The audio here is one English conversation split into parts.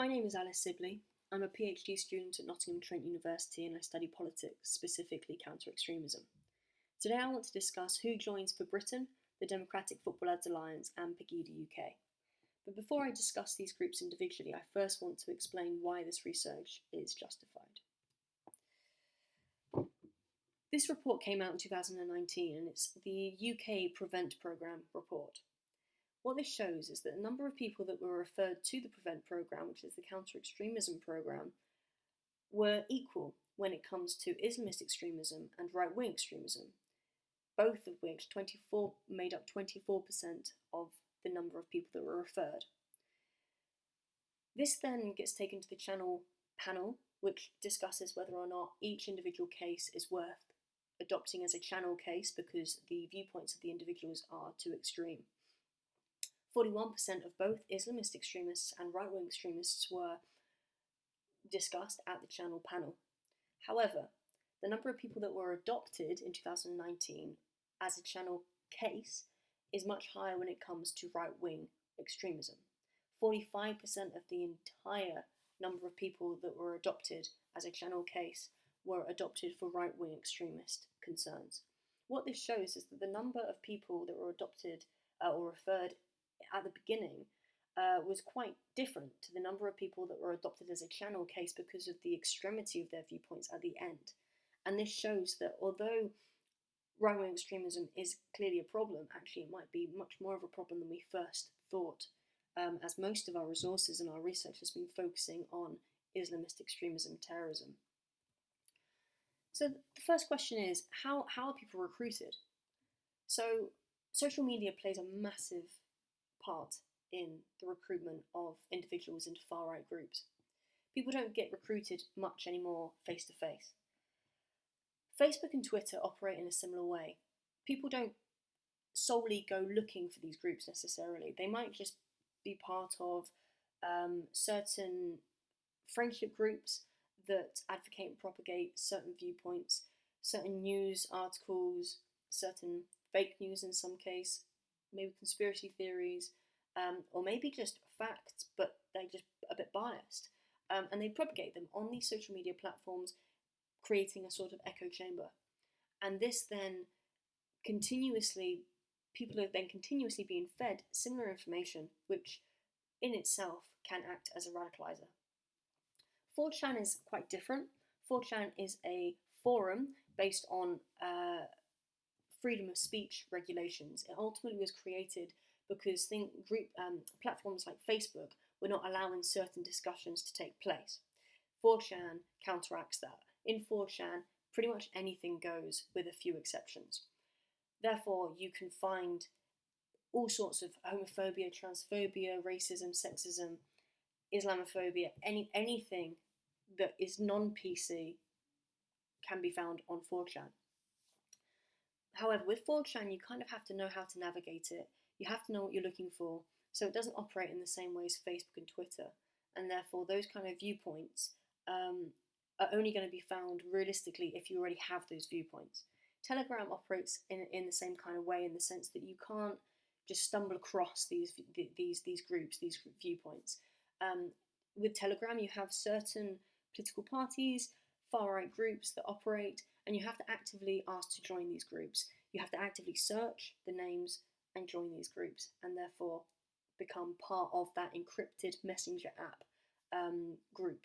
My name is Alice Sibley. I'm a PhD student at Nottingham Trent University and I study politics, specifically counter-extremism. Today I want to discuss who joins for Britain, the Democratic Football Lads Alliance and PEGIDA UK. But before I discuss these groups individually, I first want to explain why this research is justified. This report came out in 2019 and it's the UK Prevent Programme report. What this shows is that the number of people that were referred to the Prevent Programme, which is the counter-extremism programme, were equal when it comes to Islamist extremism and right-wing extremism, both of which made up 24% of the number of people that were referred. This then gets taken to the Channel panel, which discusses whether or not each individual case is worth adopting as a Channel case because the viewpoints of the individuals are too extreme. 41% of both Islamist extremists and right-wing extremists were discussed at the Channel panel. However, the number of people that were adopted in 2019 as a Channel case is much higher when it comes to right-wing extremism. 45% of the entire number of people that were adopted as a Channel case were adopted for right-wing extremist concerns. What this shows is that the number of people that were adopted or referred at the beginning was quite different to the number of people that were adopted as a Channel case because of the extremity of their viewpoints at the end. And this shows that although right-wing extremism is clearly a problem, actually it might be much more of a problem than we first thought, as most of our resources and our research has been focusing on Islamist extremism, terrorism. So the first question is, how are people recruited? So social media plays a massive part in the recruitment of individuals into far-right groups. People don't get recruited much anymore face-to-face. Facebook and Twitter operate in a similar way. People don't solely go looking for these groups necessarily. They might just be part of certain friendship groups that advocate and propagate certain viewpoints, certain news articles, certain fake news in some case, maybe conspiracy theories, or maybe just facts, but they're just a bit biased. And they propagate them on these social media platforms, creating a sort of echo chamber. And this then people are then continuously being fed similar information, which in itself can act as a radicalizer. 4chan is quite different. 4chan is a forum based on freedom of speech regulations. It ultimately was created because platforms like Facebook were not allowing certain discussions to take place. 4chan counteracts that. In 4chan, pretty much anything goes with a few exceptions. Therefore, you can find all sorts of homophobia, transphobia, racism, sexism, Islamophobia, anything that is non-PC can be found on 4chan. However, with 4chan, you kind of have to know how to navigate it. You have to know what you're looking for, so it doesn't operate in the same way as Facebook and Twitter, and therefore those kind of viewpoints are only going to be found realistically if you already have those viewpoints. Telegram operates in the same kind of way, in the sense that you can't just stumble across these groups, these viewpoints. With Telegram, you have certain political parties, far-right groups that operate, and you have to actively ask to join these groups. You have to actively search the names and join these groups, and therefore become part of that encrypted messenger app group.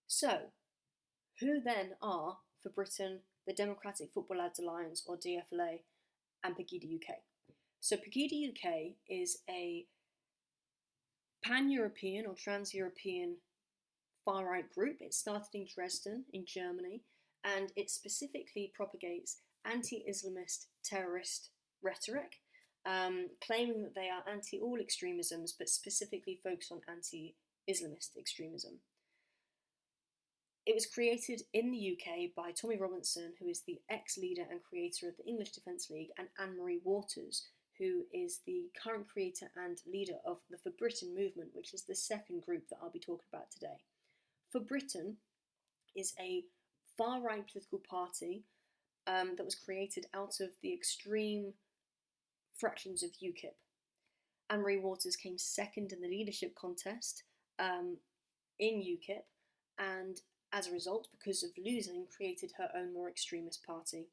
So, who then are, for Britain, the Democratic Football Lads Alliance, or DFLA, and PEGIDA UK? So PEGIDA UK is a pan-European or trans-European far-right group. It started in Dresden, in Germany, and it specifically propagates anti-Islamist terrorist rhetoric, claiming that they are anti-all extremisms, but specifically focused on anti-Islamist extremism. It was created in the UK by Tommy Robinson, who is the ex-leader and creator of the English Defence League, and Anne-Marie Waters, who is the current creator and leader of the For Britain movement, which is the second group that I'll be talking about today. For Britain is a far-right political party that was created out of the extreme fractions of UKIP. Anne-Marie Waters came second in the leadership contest in UKIP, and as a result, because of losing, created her own more extremist party.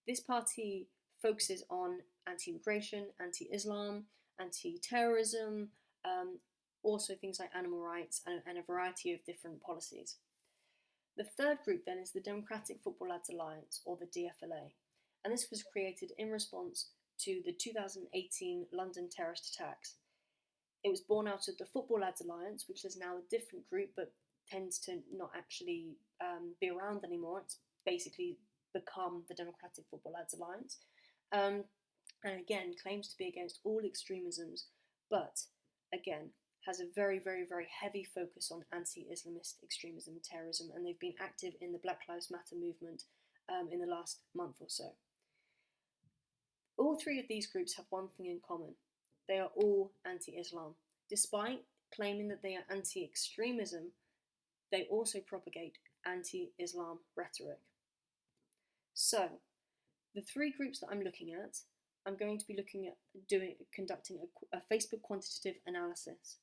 This party focuses on anti-immigration, anti-Islam, anti-terrorism, also things like animal rights, and a variety of different policies. The third group then is the Democratic Football Lads Alliance, or the DFLA, and this was created in response to the 2018 London terrorist attacks. It was born out of the Football Lads Alliance, which is now a different group but tends to not actually be around anymore. It's basically become the Democratic Football Lads Alliance, and again claims to be against all extremisms, but again has a very, very, very heavy focus on anti-Islamist extremism and terrorism, and they've been active in the Black Lives Matter movement in the last month or so. All three of these groups have one thing in common. They are all anti-Islam. Despite claiming that they are anti-extremism, they also propagate anti-Islam rhetoric. So, the three groups that I'm looking at, I'm going to be looking at conducting a Facebook quantitative analysis.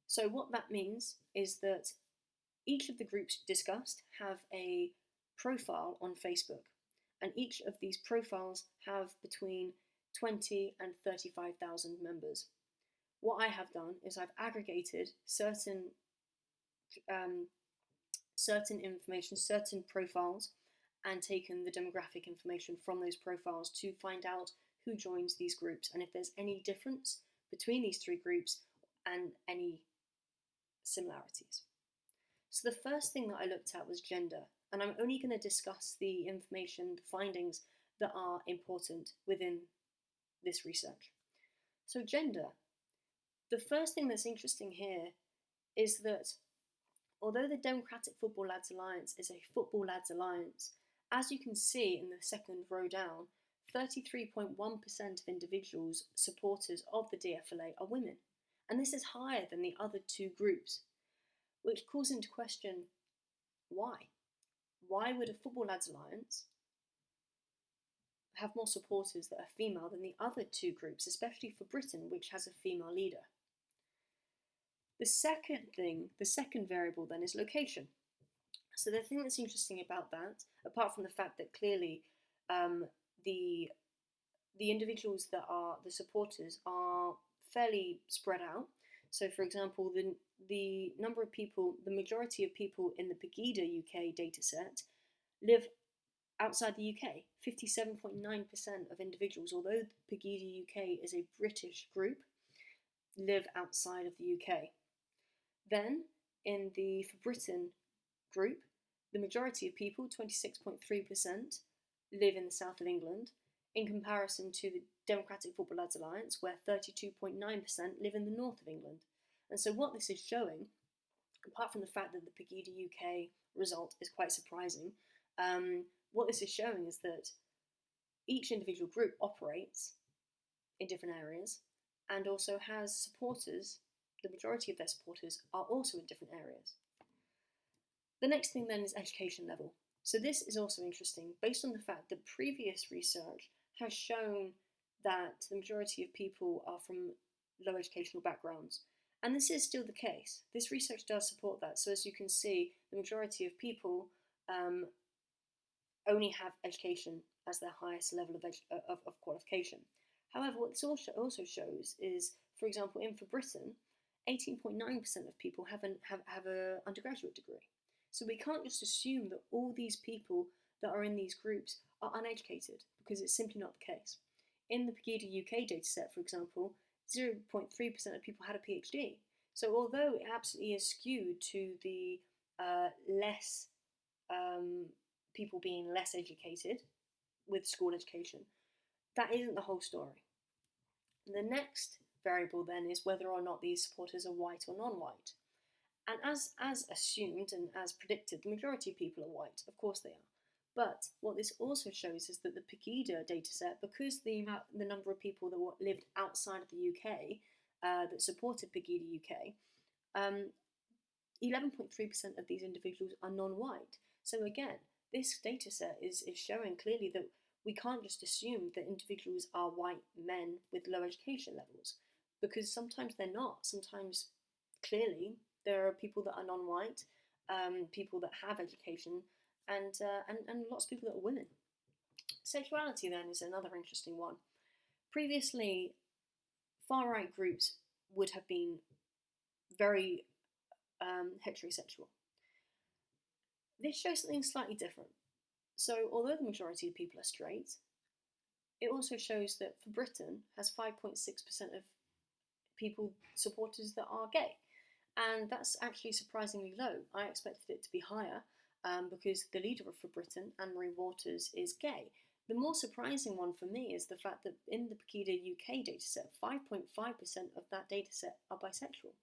So what that means is that each of the groups discussed have a profile on Facebook, and each of these profiles have between 20 and 35,000 members. What I have done is I've aggregated certain information, certain profiles, and taken the demographic information from those profiles to find out who joins these groups and if there's any difference between these three groups and any similarities. So the first thing that I looked at was gender, and I'm only going to discuss the information, the findings that are important within this research. So gender. The first thing that's interesting here is that although the Democratic Football Lads Alliance is a football lads alliance, as you can see in the second row down, 33.1% of individuals, supporters of the DFLA, are women. And this is higher than the other two groups, which calls into question why? Why would a Football Lads Alliance have more supporters that are female than the other two groups, especially for Britain, which has a female leader? The second variable then is location. So the thing that's interesting about that, apart from the fact that clearly the individuals that are the supporters are fairly spread out. So for example, the number of people, the majority of people in the PEGIDA UK dataset live outside the UK. 57.9% of individuals, although PEGIDA UK is a British group, live outside of the UK. Then in the For Britain group, the majority of people, 26.3%, live in the south of England, in comparison to the Democratic Football Lads Alliance, where 32.9% live in the north of England. And so what this is showing, apart from the fact that the PEGIDA UK result is quite surprising, what this is showing is that each individual group operates in different areas and also has supporters. The majority of their supporters are also in different areas. The next thing then is education level. So this is also interesting, based on the fact that previous research has shown that the majority of people are from low educational backgrounds. And this is still the case. This research does support that. So as you can see, the majority of people only have education as their highest level of qualification. However, what this also shows is, for example, For Britain, 18.9% of people have an undergraduate degree. So we can't just assume that all these people that are in these groups are uneducated, because it's simply not the case. In the PEGIDA UK dataset, for example, 0.3% of people had a PhD. So although it absolutely is skewed to the less people being less educated with school education, that isn't the whole story. The next variable then is whether or not these supporters are white or non-white. And as assumed and as predicted, the majority of people are white. Of course they are. But what this also shows is that the PEGIDA dataset, because the number of people that lived outside of the UK that supported PEGIDA UK, 11.3% of these individuals are non-white. So again, this dataset is showing clearly that we can't just assume that individuals are white men with low education levels. because sometimes they're not. Sometimes, clearly, there are people that are non-white, people that have education, and lots of people that are women. Sexuality then is another interesting one. Previously, far right groups would have been very heterosexual. This shows something slightly different. So, although the majority of people are straight, it also shows that for Britain has 5.6% of people supporters that are gay, and that's actually surprisingly low. I expected it to be higher because the leader of For Britain, Anne-Marie Waters, is gay. The more surprising one for me is the fact that in the PEGIDA UK dataset, 5.5% of that dataset are bisexual.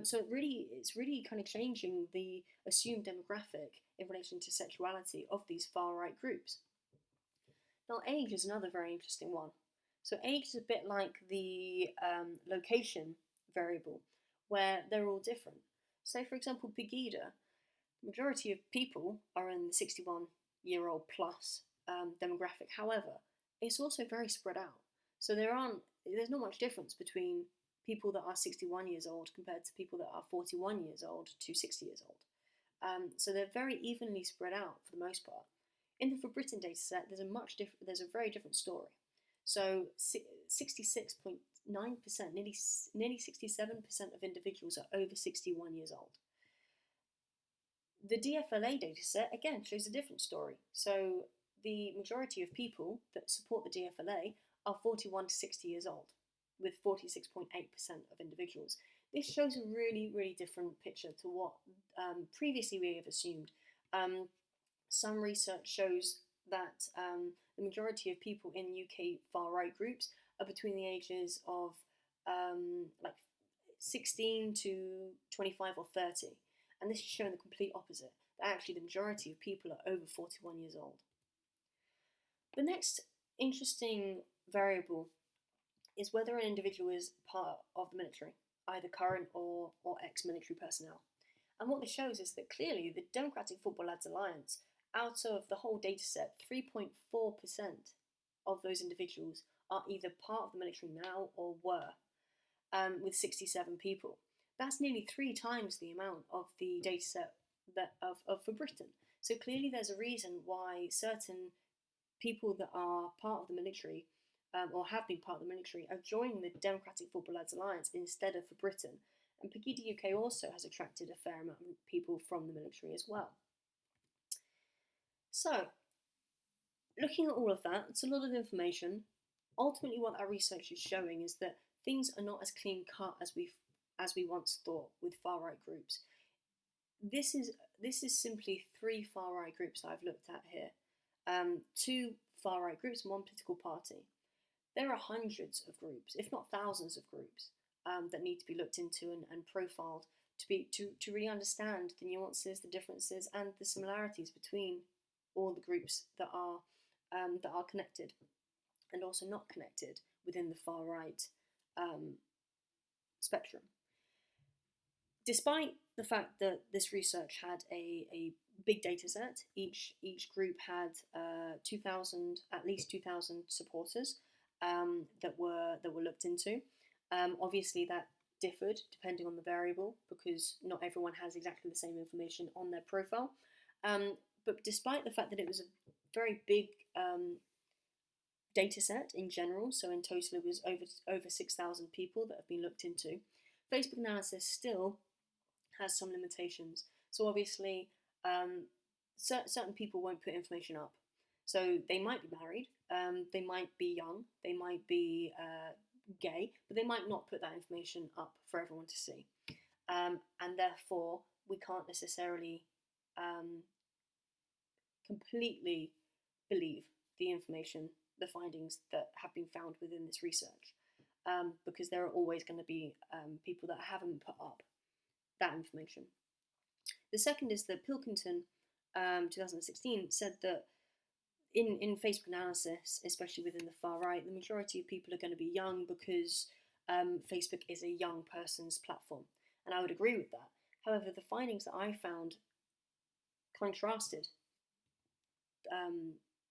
So it's really kind of changing the assumed demographic in relation to sexuality of these far right groups. Now, age is another very interesting one. So age is a bit like the location variable, where they're all different. So, for example, PEGIDA, the majority of people are in the 61-year-old plus demographic. However, it's also very spread out. So there's not much difference between people that are 61 years old compared to people that are 41 years old to 60 years old. So they're very evenly spread out for the most part. In the For Britain dataset, there's a very different story. So 66.9%, nearly 67% of individuals are over 61 years old. The DFLA dataset again shows a different story. So the majority of people that support the DFLA are 41 to 60 years old, with 46.8% of individuals. This shows a really, really different picture to what previously we have assumed. Some research shows that the majority of people in UK far-right groups are between the ages of 16 to 25 or 30. And this is showing the complete opposite, that actually the majority of people are over 41 years old. The next interesting variable is whether an individual is part of the military, either current or ex-military personnel. And what this shows is that clearly the Democratic Football Lads Alliance, out of the whole dataset, 3.4% of those individuals are either part of the military now or were, with 67 people. That's nearly 3 times the amount of the dataset of For Britain. So clearly there's a reason why certain people that are part of the military or have been part of the military are joining the Democratic Football Lads Alliance instead of For Britain. And PEGIDA UK also has attracted a fair amount of people from the military as well. So, looking at all of that, it's a lot of information. Ultimately, what our research is showing is that things are not as clean cut as we once thought with far right groups. This is simply 3 far right groups that I've looked at here. 2 far right groups and 1 political party. There are hundreds of groups, if not thousands of groups, that need to be looked into and profiled to really understand the nuances, the differences, and the similarities between all the groups that are connected and also not connected within the far right spectrum. Despite the fact that this research had a big data set, each group had at least 2,000 supporters that were looked into. Obviously, that differed depending on the variable because not everyone has exactly the same information on their profile. But despite the fact that it was a very big data set in general, so in total it was over 6,000 people that have been looked into, Facebook analysis still has some limitations. So obviously, certain people won't put information up. So they might be married, they might be young, they might be gay, but they might not put that information up for everyone to see. And therefore, we can't necessarily completely believe the information, the findings that have been found within this research, because there are always going to be people that haven't put up that information. The second is that Pilkington, 2016, said that in Facebook analysis, especially within the far right, the majority of people are going to be young because Facebook is a young person's platform. And I would agree with that. However, the findings that I found contrasted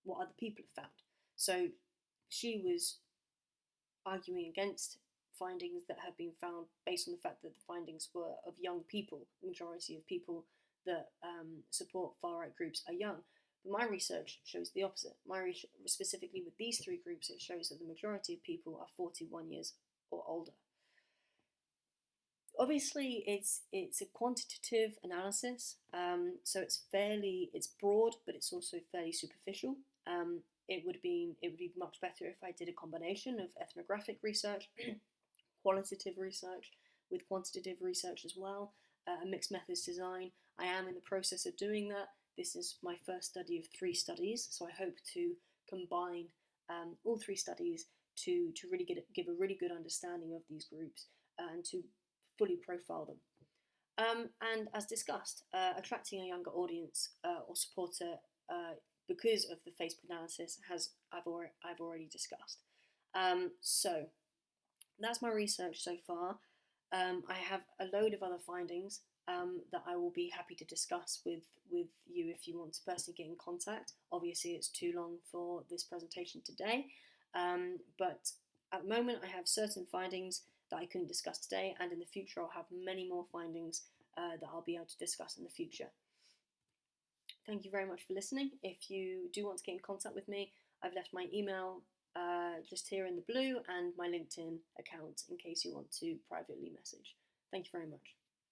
what other people have found. So she was arguing against findings that have been found based on the fact that the findings were of young people. The majority of people that support far-right groups are young. But my research shows the opposite. Specifically with these three groups, it shows that the majority of people are 41 years or older. Obviously, it's a quantitative analysis, so it's broad, but it's also fairly superficial. It would be much better if I did a combination of ethnographic research, qualitative research, with quantitative research as well, a mixed methods design. I am in the process of doing that. This is my first study of 3 studies, so I hope to combine all 3 studies to really give a really good understanding of these groups and to fully profile them. And as discussed, attracting a younger audience or supporter because of the Facebook analysis I've already discussed. So that's my research so far. I have a load of other findings that I will be happy to discuss with you if you want to personally get in contact. Obviously, it's too long for this presentation today, but at the moment I have certain findings that I couldn't discuss today, and in the future I'll have many more findings that I'll be able to discuss in the future. Thank you very much for listening. If you do want to get in contact with me, I've left my email just here in the blue and my LinkedIn account in case you want to privately message. Thank you very much.